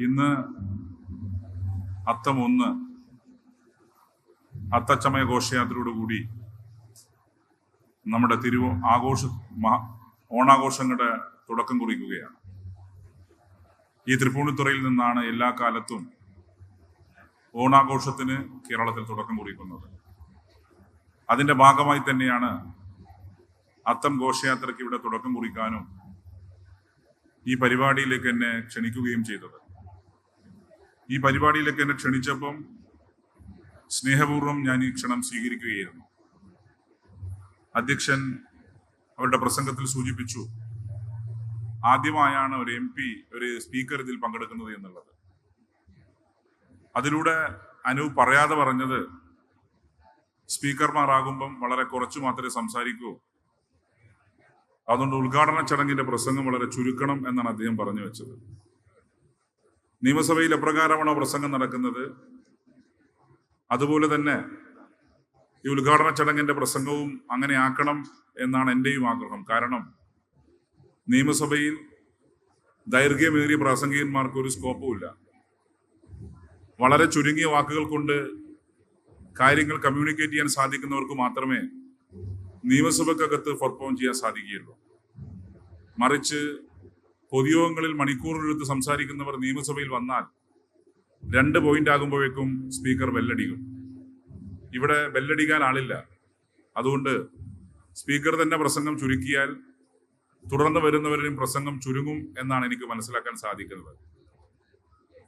ഇന്ന് അത്തം 1 അത്തച്ചമയ ഘോഷയാത്രയോടുകൂടി നമ്മുടെ ഓണാഘോഷങ്ങളുടെ തുടക്കം കുറിക്കുകയാണ്. ഈ തൃപ്പൂണിത്തുറയിൽ നിന്നാണ് എല്ലാ കാലത്തും ഓണാഘോഷത്തിന് കേരളത്തിൽ തുടക്കം കുറിക്കുന്നത്. അതിൻ്റെ ഭാഗമായി തന്നെയാണ് അത്തം ഘോഷയാത്രയ്ക്ക് ഇവിടെ തുടക്കം കുറിക്കാനും ഈ പരിപാടിയിലേക്ക് എന്നെ ക്ഷണിക്കുകയും ചെയ്തത്. ഈ പരിപാടിയിലേക്ക് എന്നെ ക്ഷണിച്ചപ്പം സ്നേഹപൂർവ്വം ഞാൻ ഈ ക്ഷണം സ്വീകരിക്കുകയായിരുന്നു. അധ്യക്ഷൻ അവരുടെ പ്രസംഗത്തിൽ സൂചിപ്പിച്ചു, ആദ്യമായാണ് ഒരു MP, ഒരു സ്പീക്കർ ഇതിൽ പങ്കെടുക്കുന്നത് എന്നുള്ളത്. അതിലൂടെ അനൂപ് പറയാതെ പറഞ്ഞത്, സ്പീക്കർമാരാകുമ്പം വളരെ കുറച്ചു മാത്രമേ സംസാരിക്കൂ, അതുകൊണ്ട് ഉദ്ഘാടന ചടങ്ങിന്റെ പ്രസംഗം വളരെ ചുരുക്കണം എന്നാണ് അദ്ദേഹം പറഞ്ഞു വെച്ചത്. നിയമസഭയിൽ എപ്രകാരമാണോ പ്രസംഗം നടക്കുന്നത്, അതുപോലെ തന്നെ ഈ ഉദ്ഘാടന ചടങ്ങിന്റെ പ്രസംഗവും അങ്ങനെ ആക്കണം എന്നാണ് എൻ്റെയും ആഗ്രഹം. കാരണം നിയമസഭയിൽ ദൈർഘ്യമേറിയ പ്രാസംഗികന്മാർക്ക് ഒരു സ്കോപ്പുമില്ല. വളരെ ചുരുങ്ങിയ വാക്കുകൾ കൊണ്ട് കാര്യങ്ങൾ കമ്മ്യൂണിക്കേറ്റ് ചെയ്യാൻ സാധിക്കുന്നവർക്ക് മാത്രമേ നിയമസഭക്കകത്ത് പെർഫോം ചെയ്യാൻ സാധിക്കുകയുള്ളൂ. മറിച്ച് പൊതുയോഗങ്ങളിൽ മണിക്കൂറുകളെടുത്ത് സംസാരിക്കുന്നവർ നിയമസഭയിൽ വന്നാൽ 2 പോയിന്റ് ആകുമ്പോഴേക്കും സ്പീക്കർ ബെല്ലടിക്കും. ഇവിടെ ബെല്ലടിക്കാൻ ആളില്ല. അതുകൊണ്ട് സ്പീക്കർ തന്നെ പ്രസംഗം ചുരുക്കിയാൽ തുടർന്ന് വരുന്നവരുടെയും പ്രസംഗം ചുരുങ്ങും എന്നാണ് എനിക്ക് മനസ്സിലാക്കാൻ സാധിക്കുന്നത്.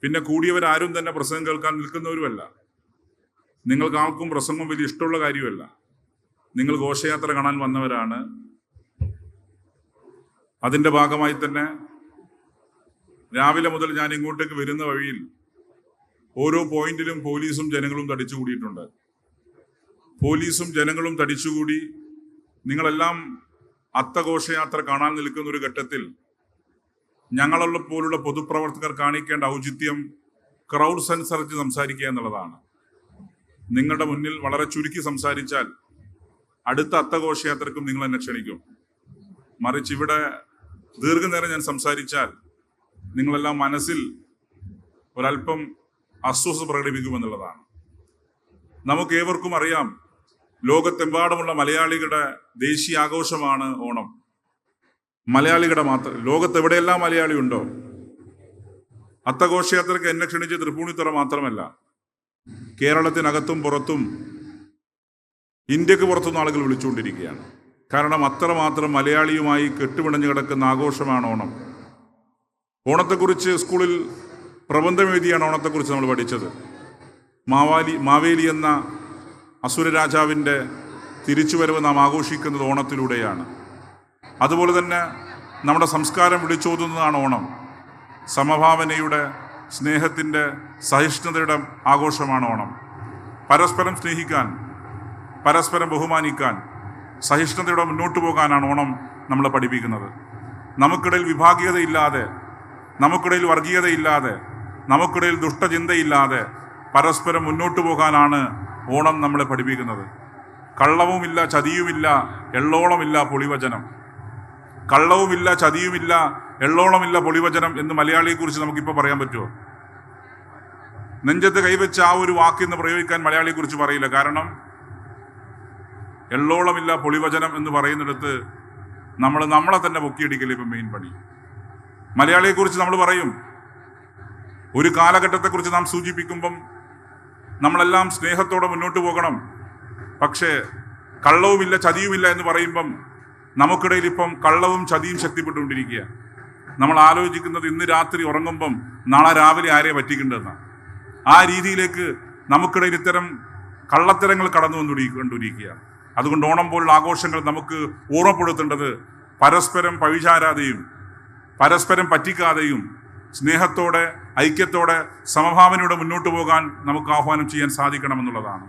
പിന്നെ കൂടിയവരാരും തന്നെ പ്രസംഗം കേൾക്കാൻ നിൽക്കുന്നവരുമല്ല. നിങ്ങൾക്ക് ആർക്കും പ്രസംഗം വലിയ ഇഷ്ടമുള്ള കാര്യമല്ല. നിങ്ങൾ ഘോഷയാത്ര കാണാൻ വന്നവരാണ്. അതിൻ്റെ ഭാഗമായി തന്നെ രാവിലെ മുതൽ ഞാൻ ഇങ്ങോട്ടേക്ക് വരുന്ന വഴിയിൽ ഓരോ പോയിന്റിലും പോലീസും ജനങ്ങളും തടിച്ചുകൂടിയിട്ടുണ്ട്. പോലീസും ജനങ്ങളും തടിച്ചുകൂടി നിങ്ങളെല്ലാം അത്തഘോഷയാത്ര കാണാൻ നിൽക്കുന്ന ഒരു ഘട്ടത്തിൽ ഞങ്ങളുള്ള പോലുള്ള പൊതുപ്രവർത്തകർ കാണിക്കേണ്ട ഔചിത്യം ക്രൗഡ് സെൻസറിച്ച് സംസാരിക്കുക എന്നുള്ളതാണ്. നിങ്ങളുടെ മുന്നിൽ വളരെ ചുരുക്കി സംസാരിച്ചാൽ അടുത്ത അത്തഘോഷയാത്രക്കും നിങ്ങൾ എന്നെ ക്ഷണിക്കും. മറിച്ച് ഇവിടെ ദീർഘനേരം ഞാൻ സംസാരിച്ചാൽ നിങ്ങളെല്ലാം മനസ്സിൽ ഒരല്പം അസ്വസ്ഥത പ്രകടിപ്പിക്കുമെന്നുള്ളതാണ്. നമുക്ക് ഏവർക്കും അറിയാം, ലോകത്തെമ്പാടുമുള്ള മലയാളികളുടെ ദേശീയ ആഘോഷമാണ് ഓണം. മലയാളികളുടെ മാത്രം, ലോകത്തെവിടെയെല്ലാം മലയാളി ഉണ്ടോ, അത്തഘോഷയാത്രയ്ക്ക് എന്നെ ക്ഷണിച്ച് തൃപ്പൂണിത്തുറ മാത്രമല്ല, കേരളത്തിനകത്തും പുറത്തും ഇന്ത്യക്ക് പുറത്തുനിന്ന് ആളുകൾ വിളിച്ചുകൊണ്ടിരിക്കുകയാണ്. കാരണം അത്രമാത്രം മലയാളിയുമായി കെട്ടുപിണഞ്ഞു കിടക്കുന്ന ആഘോഷമാണ് ഓണം. ഓണത്തെക്കുറിച്ച് സ്കൂളിൽ പ്രബന്ധം എഴുതിയാണ് ഓണത്തെക്കുറിച്ച് നമ്മൾ പഠിച്ചത്. മാവേലി എന്ന അസുരരാജാവിൻ്റെ തിരിച്ചുവരവ് നാം ആഘോഷിക്കുന്നത് ഓണത്തിലൂടെയാണ്. അതുപോലെ തന്നെ നമ്മുടെ സംസ്കാരം വിളിച്ചോതുന്നതാണ് ഓണം. സമഭാവനയുടെ, സ്നേഹത്തിൻ്റെ, സഹിഷ്ണുതയുടെ ആഘോഷമാണ് ഓണം. പരസ്പരം സ്നേഹിക്കാൻ, പരസ്പരം ബഹുമാനിക്കാൻ, സഹിഷ്ണുതയോടെ മുന്നോട്ട് പോകാനാണ് ഓണം നമ്മളെ പഠിപ്പിക്കുന്നത്. നമുക്കിടയിൽ വിഭാഗീയതയില്ലാതെ, നമുക്കിടയിൽ വർഗീയതയില്ലാതെ, നമുക്കിടയിൽ ദുഷ്ടചിന്തയില്ലാതെ പരസ്പരം മുന്നോട്ട് പോകാനാണ് ഓണം നമ്മളെ പഠിപ്പിക്കുന്നത്. കള്ളവുമില്ല, ചതിയുമില്ല, എള്ളോളമില്ല പൊളിവചനം. കള്ളവുമില്ല, ചതിയുമില്ല, എള്ളോളമില്ല പൊളിവചനം എന്ന് മലയാളിയെക്കുറിച്ച് നമുക്കിപ്പോൾ പറയാൻ പറ്റുമോ? നെഞ്ചത്ത് കൈവച്ച് ആ ഒരു വാക്കിന്ന് പ്രയോഗിക്കാൻ മലയാളിയെക്കുറിച്ച് പറയില്ല. കാരണം എള്ളോളമില്ല പൊളിവചനം എന്ന് പറയുന്നിടത്ത് നമ്മളെ തന്നെ പൊക്കിയടിക്കല് ഇപ്പം മെയിൻ പണി. മലയാളിയെക്കുറിച്ച് നമ്മൾ പറയും, ഒരു കാലഘട്ടത്തെക്കുറിച്ച് നാം സൂചിപ്പിക്കുമ്പം നമ്മളെല്ലാം സ്നേഹത്തോടെ മുന്നോട്ട് പോകണം. പക്ഷേ കള്ളവുമില്ല, ചതിയുമില്ല എന്ന് പറയുമ്പം നമുക്കിടയിൽ ഇപ്പം കള്ളവും ചതിയും ശക്തിപ്പെട്ടുകൊണ്ടിരിക്കുക. നമ്മൾ ആലോചിക്കുന്നത് ഇന്ന് രാത്രി ഉറങ്ങുമ്പം നാളെ രാവിലെ ആരെ പറ്റിക്കേണ്ടതെന്നാണ്. ആ രീതിയിലേക്ക് നമുക്കിടയിൽ ഇത്തരം കള്ളത്തരങ്ങൾ കടന്നു വന്നുകൊണ്ടിരിക്കുകയാണ്. അതുകൊണ്ട് ഓണം പോലുള്ള ആഘോഷങ്ങൾ നമുക്ക് ഓർമ്മപ്പെടുത്തേണ്ടത് പരസ്പരം പഴിചാരാതെയും പരസ്പരം പറ്റിക്കാതെയും സ്നേഹത്തോടെ, ഐക്യത്തോടെ, സമഭാവനയോടെ മുന്നോട്ട് പോകാൻ നമുക്ക് ആഹ്വാനം ചെയ്യാൻ സാധിക്കണമെന്നുള്ളതാണ്.